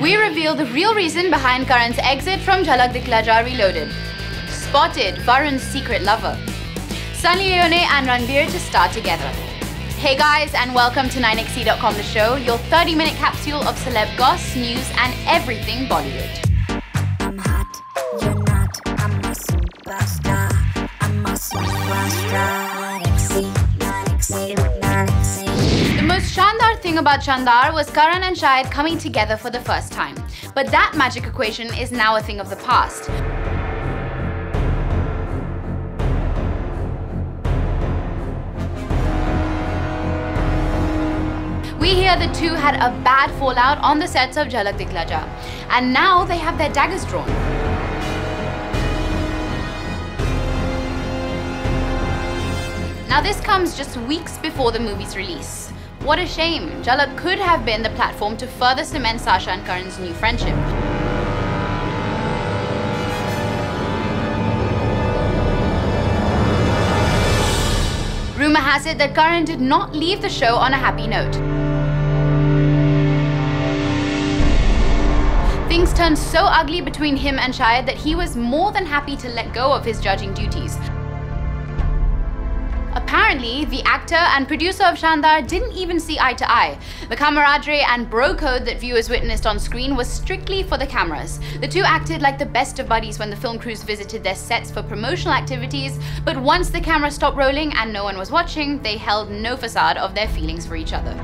we reveal the real reason behind Karan's exit from Jhalak Dikhla Ja Reloaded. Spotted Varun's secret lover. Sunny Leone and Ranbir to star together. Hey guys, and welcome to 9XC.com The Show, your 30-minute capsule of celeb goss, news and everything Bollywood. I'm hot, you're not, I'm a superstar, I'm a superstar. 9XC. The most Shandar thing about Shandar was Karan and Shahid coming together for the first time. But that magic equation is now a thing of the past. We hear the two had a bad fallout on the sets of Jhalak Dikhla Ja, and now they have their daggers drawn. Now this comes just weeks before the movie's release. What a shame. Jhalak could have been the platform to further cement Sasha and Karan's new friendship. Rumor has it that Karan did not leave the show on a happy note. Things turned so ugly between him and Shahid that he was more than happy to let go of his judging duties. Apparently, the actor and producer of Shandar didn't even see eye to eye. The camaraderie and bro code that viewers witnessed on screen was strictly for the cameras. The two acted like the best of buddies when the film crews visited their sets for promotional activities, but once the camera stopped rolling and no one was watching, they held no facade of their feelings for each other.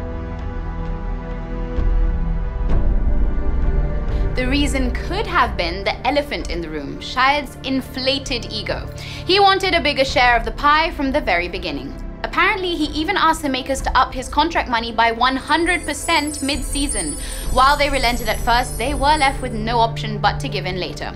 The reason could have been the elephant in the room, Shahid's inflated ego. He wanted a bigger share of the pie from the very beginning. Apparently, he even asked the makers to up his contract money by 100% mid-season. While they relented at first, they were left with no option but to give in later.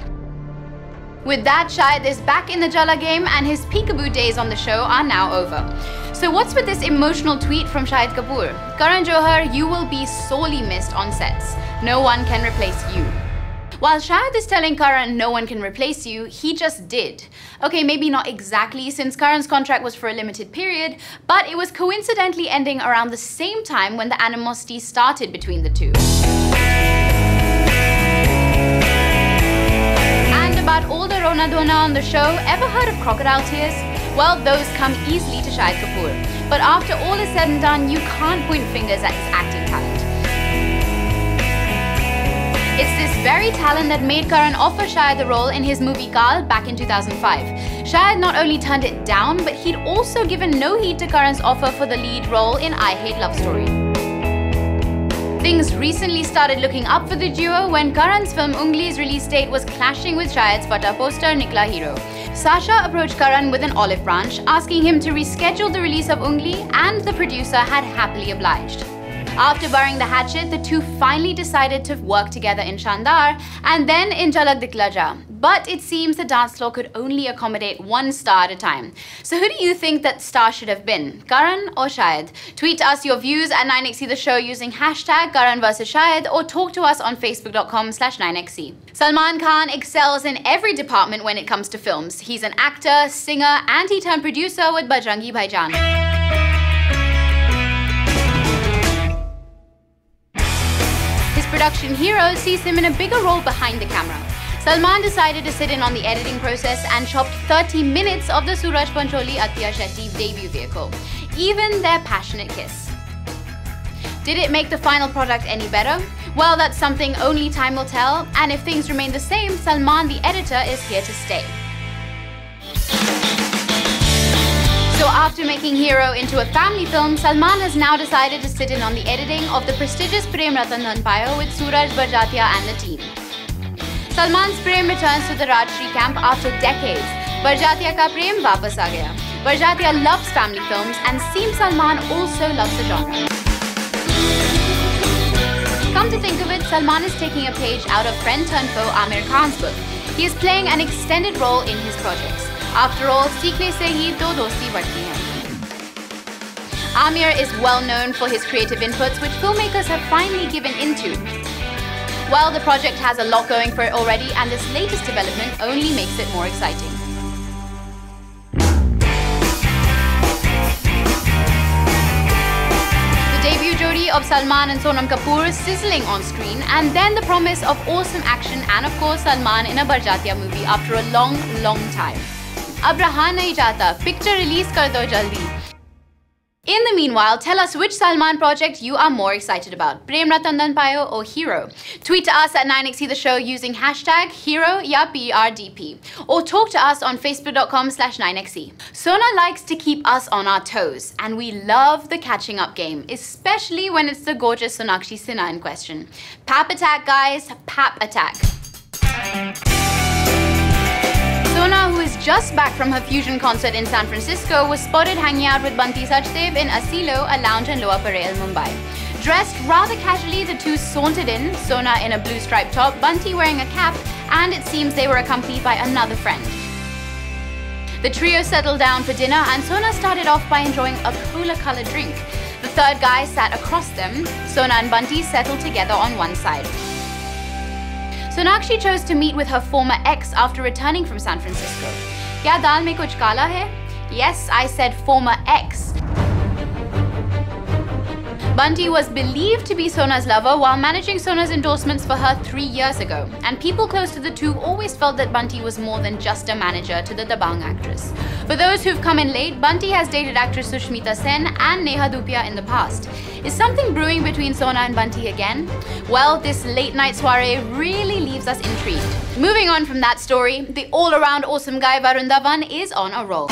With that, Shahid is back in the Jala game and his peekaboo days on the show are now over. So what's with this emotional tweet from Shahid Kapoor? Karan Johar, you will be sorely missed on sets. No one can replace you. While Shahid is telling Karan no one can replace you, he just did. Okay, maybe not exactly since Karan's contract was for a limited period, but it was coincidentally ending around the same time when the animosity started between the two. And about all the Rona Dona on the show, ever heard of crocodile tears? Well, those come easily to Shahid Kapoor. But after all is said and done, you can't point fingers at his acting talent. It's this very talent that made Karan offer Shahid the role in his movie Kaal back in 2005. Shahid not only turned it down, but he'd also given no heed to Karan's offer for the lead role in I Hate Love Story. Things recently started looking up for the duo when Karan's film Ungli's release date was clashing with Shahid's Fata poster Nikla Hero. Sasha approached Karan with an olive branch, asking him to reschedule the release of Ungli, and the producer had happily obliged. After burying the hatchet, the two finally decided to work together in Shandar and then in Jhalak Dikhla Ja. But it seems the dance floor could only accommodate one star at a time. So who do you think that star should have been, Karan or Shahid? Tweet us your views at 9XC The Show using hashtag Karan vs Shahid or talk to us on facebook.com/9XC. Salman Khan excels in every department when it comes to films. He's an actor, singer, and he turned producer with Bajrangi Bhaijaan. Production hero sees him in a bigger role behind the camera. Salman decided to sit in on the editing process and chopped 30 minutes of the Suraj Pancholi Athiya Shetty debut vehicle, even their passionate kiss. Did it make the final product any better? Well, that's something only time will tell, and if things remain the same, Salman the editor is here to stay. So after making Hero into a family film, Salman has now decided to sit in on the editing of the prestigious Prem Ratan Dhan Payo with Suraj Barjatia and the team. Salman's Prem returns to the Rajshri camp after decades. Barjatia ka Prem वापस आ गया. Barjatia loves family films and seems Salman also loves the genre. Come to think of it, Salman is taking a page out of friend-turned-foe Aamir Khan's book. He is playing an extended role in his projects. After all, सीखने से ही तो दोस्ती बढ़ती है. Aamir is well known for his creative inputs, which filmmakers have finally given into. Well, the project has a lot going for it already, and this latest development only makes it more exciting. The debut jodi of of Salman and Sonam Kapoor sizzling on screen, and then the promise of awesome action and of course Salman in a Barjatiya movie after a long time. Ab raha nahi jata, picture release kar do jaldi. In the meanwhile, tell us which Salman project you are more excited about, Prem Ratandan Payo or Hero? Tweet to us at 9XE The Show using hashtag Hero ya PRDP, or talk to us on facebook.com/9XE. Sona likes to keep us on our toes, and we love the catching up game, especially when it's the gorgeous Sonakshi Sinha in question. Pap attack, guys, pap attack. Sona, who is just back from her fusion concert in San Francisco, was spotted hanging out with Bunty Sachdev in Asilo, a lounge in Lower Parel, Mumbai. Dressed rather casually, the two sauntered in, Sona in a blue striped top, Bunty wearing a cap, and it seems they were accompanied by another friend. The trio settled down for dinner, and Sona started off by enjoying a cola-colored drink. The third guy sat across them. Sona and Bunty settled together on one side. Sonakshi chose to meet with her former ex after returning from San Francisco. Kya dal mein kuch kala hai? Yes, I said former ex. Bunty was believed to be Sona's lover while managing Sona's endorsements for her 3 years ago, and people close to the two always felt that Bunty was more than just a manager to the Dabang actress. For those who've come in late, Bunty has dated actress Sushmita Sen and Neha Dhupia in the past. Is something brewing between Sona and Bunty again? Well, this late night soiree really leaves us intrigued. Moving on from that story, the all-around awesome guy Varun is on a roll.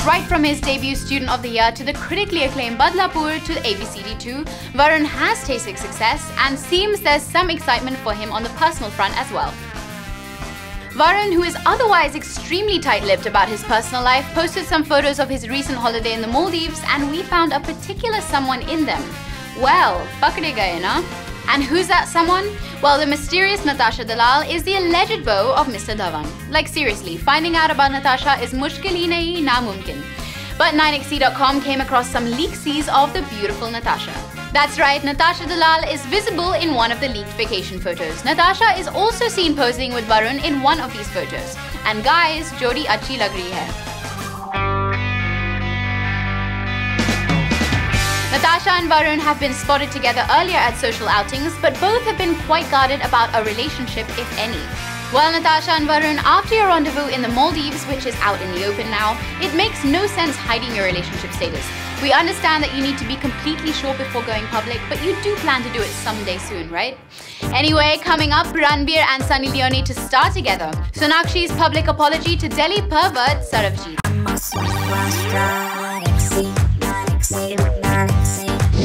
Right from his debut Student of the Year to the critically acclaimed Badlapur to ABCD2, Varun has tasted success and seems there's some excitement for him on the personal front as well. Varun, who is otherwise extremely tight-lipped about his personal life, posted some photos of his recent holiday in the Maldives, and we found a particular someone in them. Well, pakde gaye na? And who's that someone? Well, the mysterious Natasha Dalal is the alleged beau of Mr. Dhawan. Like seriously, finding out about Natasha is mushkil hi nahi, namumkin. But 9XE.com came across some leaksies of the beautiful Natasha. That's right, Natasha Dalal is visible in one of the leaked vacation photos. Natasha is also seen posing with Varun in one of these photos. And guys, jodi achhi lag rahi hai. Natasha and Varun have been spotted together earlier at social outings, but both have been quite guarded about a relationship, if any. Well, Natasha and Varun, after your rendezvous in the Maldives, which is out in the open now, it makes no sense hiding your relationship status. We understand that you need to be completely sure before going public, but you do plan to do it someday soon, right? Anyway, coming up, Ranbir and Sunny Leone to star together. Sonakshi's public apology to Delhi pervert Sarabjit.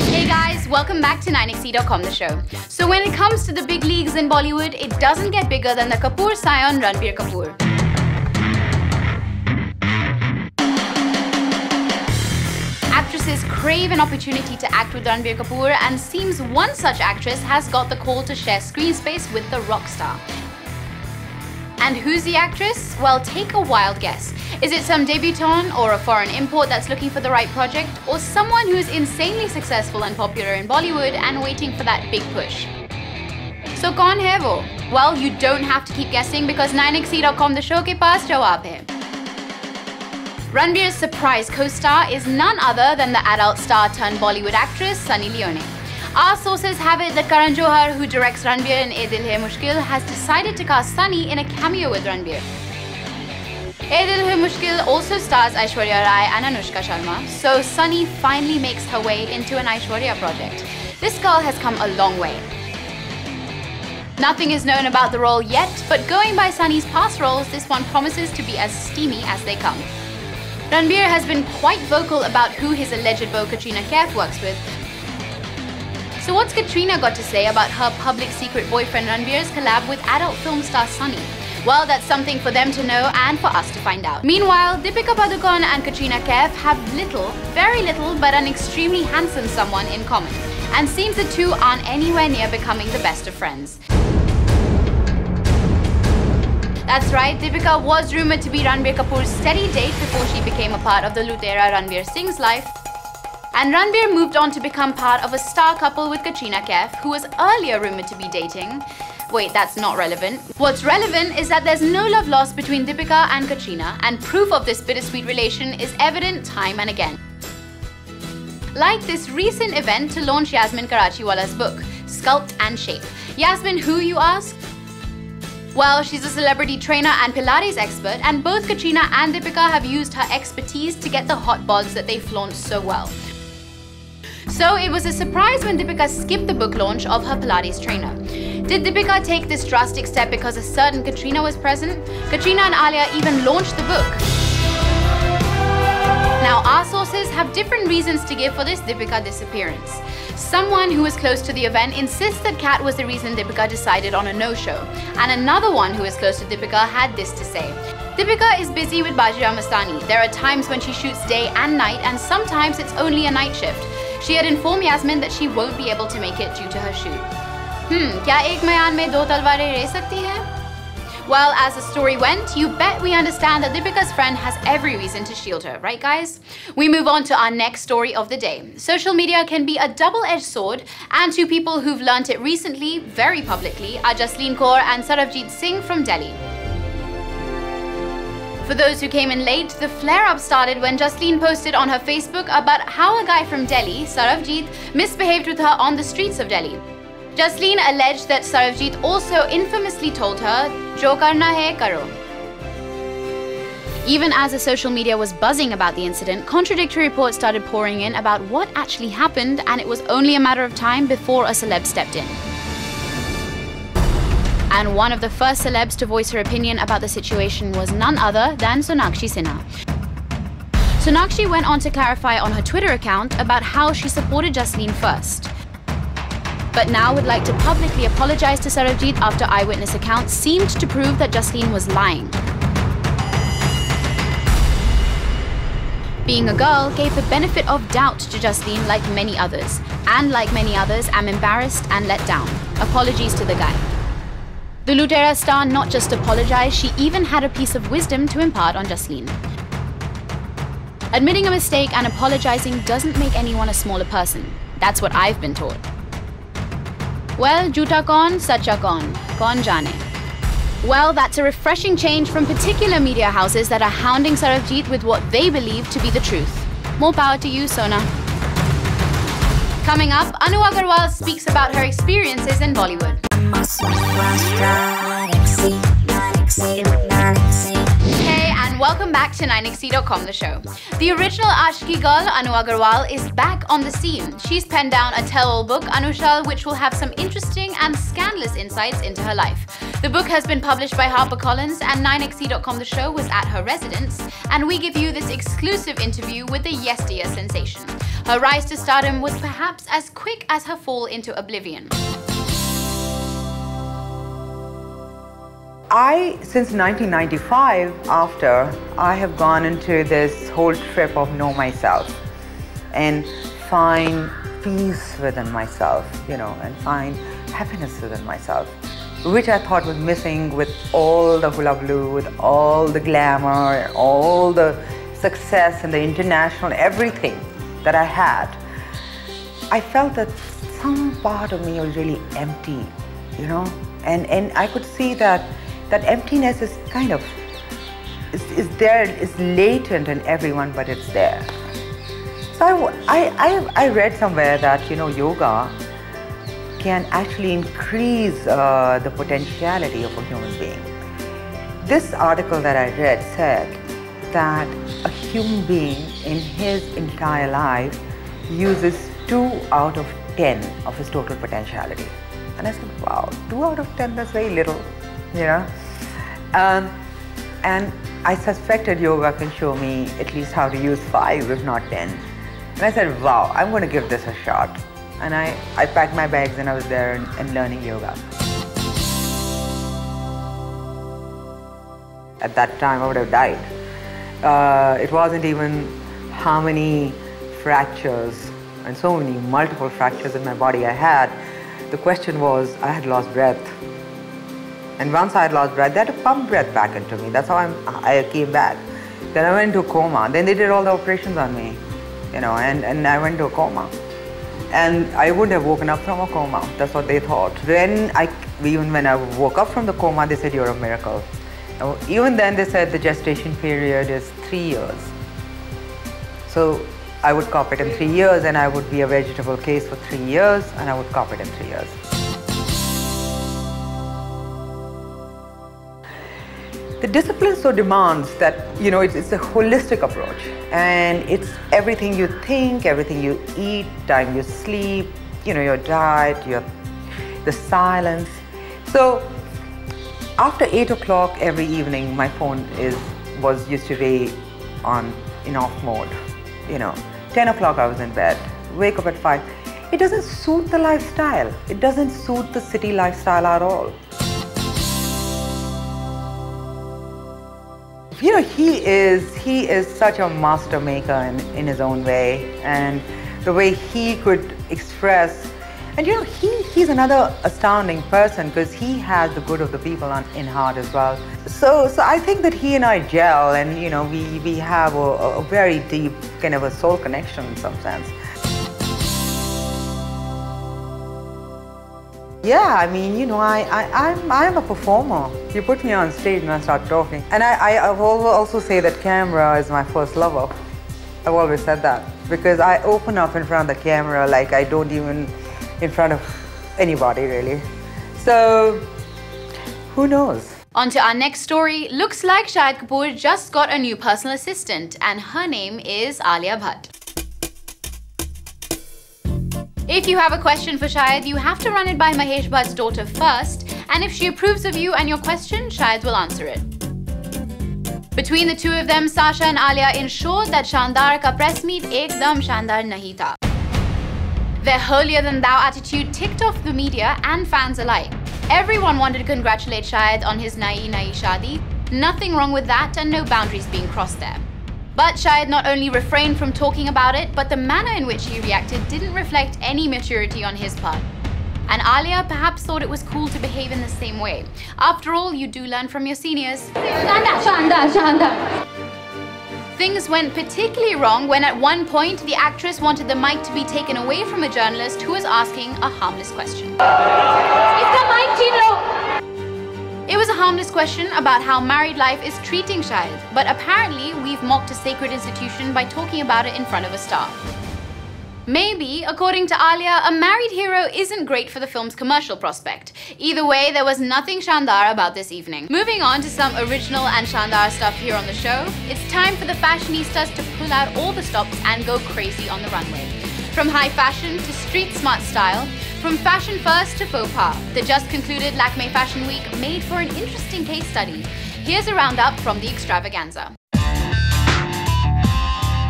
Hey guys, welcome back to 9XE.com The Show. So when it comes to the big leagues in Bollywood, it doesn't get bigger than the Kapoor scion Ranbir Kapoor. Actresses crave an opportunity to act with Ranbir Kapoor, and seems one such actress has got the call to share screen space with the rock star. And who's the actress? Well, take a wild guess. Is it some debutante or a foreign import that's looking for the right project? Or someone who's insanely successful and popular in Bollywood and waiting for that big push? So kaun hai wo? Well, you don't have to keep guessing because 9XE.com The Show ke paas jawab hai. Ranbir's surprise co-star is none other than the adult star turned Bollywood actress Sunny Leone. Our sources have it that Karan Johar, who directs Ranbir in Ye Dil Hai Mushkil, has decided to cast Sunny in a cameo with Ranbir. Ye Dil Hai Mushkil also stars Aishwarya Rai and Anushka Sharma, so Sunny finally makes her way into an Aishwarya project. This girl has come a long way. Nothing is known about the role yet, but going by Sunny's past roles, this one promises to be as steamy as they come. Ranbir has been quite vocal about who his alleged beau Katrina Kaif works with. So what's Katrina got to say about her public secret boyfriend Ranbir's collab with adult film star Sunny? Well, that's something for them to know and for us to find out. Meanwhile, Deepika Padukone and Katrina Kaif have little, very little, but an extremely handsome someone in common. And seems the two aren't anywhere near becoming the best of friends. That's right, Deepika was rumoured to be Ranbir Kapoor's steady date before she became a part of the Lutera Ranbir Singh's life. And Ranbir moved on to become part of a star couple with Katrina Kaif, who was earlier rumoured to be dating. Wait, that's not relevant. What's relevant is that there's no love lost between Deepika and Katrina, and proof of this bittersweet relation is evident time and again. like this recent event to launch Yasmin Karachiwala's book, Sculpt and Shape. Yasmin who, you ask? Well, she's a celebrity trainer and Pilates expert, and both Katrina and Deepika have used her expertise to get the hot bods that they flaunt so well. So it was a surprise when Deepika skipped the book launch of her Pilates trainer. Did Deepika take this drastic step because a certain Katrina was present? Katrina and Alia even launched the book. Now, our sources have different reasons to give for this Deepika disappearance. Someone who is close to the event insists that Kat was the reason Deepika decided on a no-show. And another one who is close to Deepika had this to say. Deepika is busy with Bajira Mastani. There are times when she shoots day and night, and sometimes it's only a night shift. She had informed Yasmin that she won't be able to make it due to her shoot. क्या एक म्यान में दो तलवारें रह सकती हैं? Well, as the story went, you bet we understand that Deepika's friend has every reason to shield her, right guys? We move on to our next story of the day. Social media can be a double-edged sword, and two people who've learnt it recently, very publicly, are Jasleen Kaur and Sarabjit Singh from Delhi. For those who came in late, the flare-up started when Jasleen posted on her Facebook about how a guy from Delhi, Sarabjit, misbehaved with her on the streets of Delhi. Jasleen alleged that Sarabjit also infamously told her, "Jo karna hai, karo." Even as the social media was buzzing about the incident, contradictory reports started pouring in about what actually happened, and it was only a matter of time before a celeb stepped in. And one of the first celebs to voice her opinion about the situation was none other than Sonakshi Sinha. Sonakshi went on to clarify on her Twitter account about how she supported Jasleen first, but now would like to publicly apologize to Sarabjit after eyewitness accounts seemed to prove that Jasleen was lying. Being a girl gave the benefit of doubt to Jasleen like many others. And like many others, I'm embarrassed and let down. Apologies to the guy. The Lutera star not just apologized, she even had a piece of wisdom to impart on Jasleen. Admitting a mistake and apologizing doesn't make anyone a smaller person. That's what I've been taught. Well, jhoota kaun, sacha kaun jaane. Well, that's a refreshing change from particular media houses that are hounding Sarabjit with what they believe to be the truth. More power to you, Sona. Coming up, Anu Agarwal speaks about her experiences in Bollywood. Hey, and welcome back to 9XT.com, the show. The original Ashki girl, Anu Agarwal, is back on the scene. She's penned down a tell-all book, Anushal, which will have some interesting and scandalous insights into her life. The book has been published by HarperCollins, and 9XT.com, the show, was at her residence, and we give you this exclusive interview with the yesteryear sensation. Her rise to stardom was perhaps as quick as her fall into oblivion. Since 1995, after, I have gone into this whole trip of know myself and find peace within myself, and find happiness within myself, which I thought was missing with all the hula blue, with all the glamour, all the success and the international, everything that I had. I felt that some part of me was really empty, and I could see that emptiness is kind of, is there, is latent in everyone, but it's there. So I read somewhere that, yoga can actually increase the potentiality of a human being. This article that I read said that a human being in his entire life uses 2 out of 10 of his total potentiality. And I said, wow, 2 out of 10, that's very little. And I suspected yoga can show me at least how to use 5, if not 10. And I said, wow, I'm going to give this a shot. And I packed my bags and I was there and learning yoga. At that time, I would have died. It wasn't even how many fractures and so many multiple fractures in my body I had. The question was, I had lost breath. And once I had lost breath, they had to pump breath back into me. That's how I came back. Then I went into a coma. Then they did all the operations on me, and I went into a coma. And I wouldn't have woken up from a coma. That's what they thought. Even when I woke up from the coma, they said, you're a miracle. Even then, they said the gestation period is 3 years. So I would cop it in 3 years, and I would be a vegetable case for 3 years, and I would cop it in 3 years. The discipline so demands that, you know, it's a holistic approach, and it's everything you think, everything you eat, time you sleep, you know, your diet, the silence. So after 8 o'clock every evening, my phone used to be in off mode. You know, 10 o'clock I was in bed, wake up at 5. It doesn't suit the lifestyle. It doesn't suit the city lifestyle at all. You know, he is such a master maker in his own way, and the way he could express. And you know, he's another astounding person because he has the good of the people in heart as well. So I think that he and I gel, and you know, we have a very deep kind of a soul connection in some sense. Yeah, I mean, you know, I'm a performer. You put me on stage and I start talking. And I will also say that camera is my first lover. I've always said that because I open up in front of the camera like I don't even in front of anybody really. So, who knows? On to our next story. Looks like Shahid Kapoor just got a new personal assistant, and her name is Alia Bhatt. If you have a question for Shahid, you have to run it by Mahesh Bhatt's daughter first, and if she approves of you and your question, Shahid will answer it. Between the two of them, Sasha and Alia ensured that Shandar ka press meet ekdam shandar nahi tha. Their holier-than-thou attitude ticked off the media and fans alike. Everyone wanted to congratulate Shahid on his nayi shadi. Nothing wrong with that and no boundaries being crossed there. But Shahid not only refrained from talking about it, but the manner in which he reacted didn't reflect any maturity on his part. And Alia perhaps thought it was cool to behave in the same way. After all, you do learn from your seniors. Things went particularly wrong when at one point the actress wanted the mic to be taken away from a journalist who was asking a harmless question. It was a harmless question about how married life is treating Shahid, but apparently we've mocked a sacred institution by talking about it in front of a star. Maybe, according to Alia, a married hero isn't great for the film's commercial prospect. Either way, there was nothing Shandar about this evening. Moving on to some original and Shandar stuff here on the show, it's time for the fashionistas to pull out all the stops and go crazy on the runway. From high fashion to street smart style, from fashion first to faux pas, the just concluded Lakme Fashion Week made for an interesting case study. Here's a roundup from the extravaganza.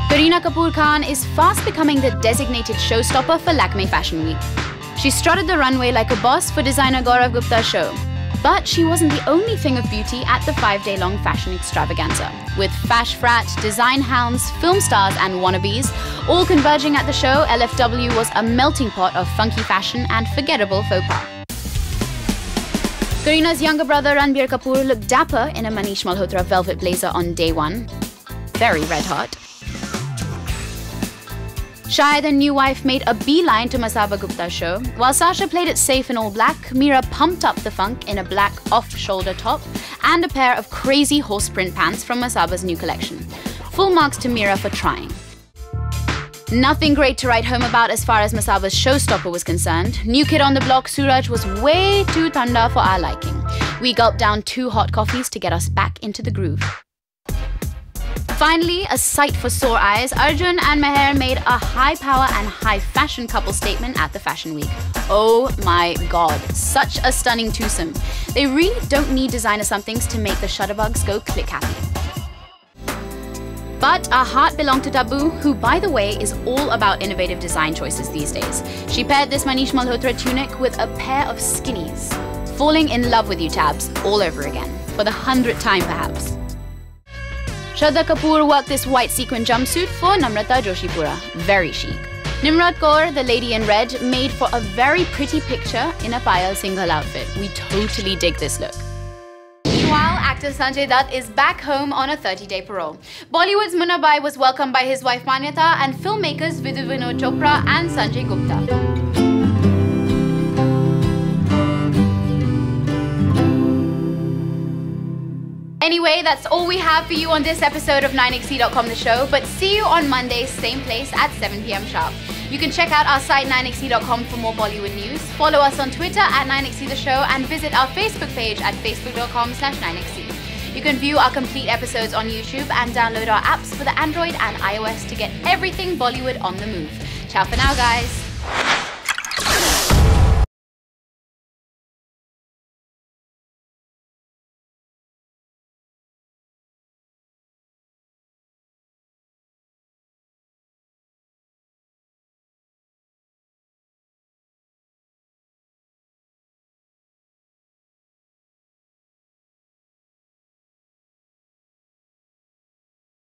Kareena Kapoor Khan is fast becoming the designated showstopper for Lakme Fashion Week. She strutted the runway like a boss for designer Gaurav Gupta's show. But she wasn't the only thing of beauty at the 5-day-long fashion extravaganza. With fash frat, design hounds, film stars and wannabes, all converging at the show, LFW was a melting pot of funky fashion and forgettable faux pas. Kareena's younger brother Ranbir Kapoor looked dapper in a Manish Malhotra velvet blazer on day one. Very red hot. Shahid and new wife made a beeline to Masaba Gupta's show. While Sasha played it safe in all black, Mira pumped up the funk in a black off-shoulder top and a pair of crazy horse print pants from Masaba's new collection. Full marks to Mira for trying. Nothing great to write home about as far as Masaba's showstopper was concerned. New kid on the block, Suraj, was way too thanda for our liking. We gulped down 2 hot coffees to get us back into the groove. Finally, a sight for sore eyes, Arjun and Meher made a high-power and high-fashion couple statement at the Fashion Week. Oh my god, such a stunning twosome. They really don't need designer somethings to make the shutterbugs go click-happy. But our heart belonged to Tabu, who, by the way, is all about innovative design choices these days. She paired this Manish Malhotra tunic with a pair of skinnies. Falling in love with you, Tabs, all over again. For the 100th time, perhaps. Shraddha Kapoor worked this white sequin jumpsuit for Namrata Joshipura. Very chic. Nimrat Kaur, the lady in red, made for a very pretty picture in a Payal Singhal outfit. We totally dig this look. Meanwhile, actor Sanjay Dutt is back home on a 30-day parole. Bollywood's Munna Bai was welcomed by his wife Manyata and filmmakers Vidhu Vinod Chopra and Sanjay Gupta. Anyway, that's all we have for you on this episode of 9XE.com The Show, but see you on Monday, same place at 7 p.m. sharp. You can check out our site 9XE.com for more Bollywood news, follow us on Twitter at 9XE The Show, and visit our Facebook page at facebook.com/9XE. You can view our complete episodes on YouTube and download our apps for the Android and iOS to get everything Bollywood on the move. Ciao for now, guys.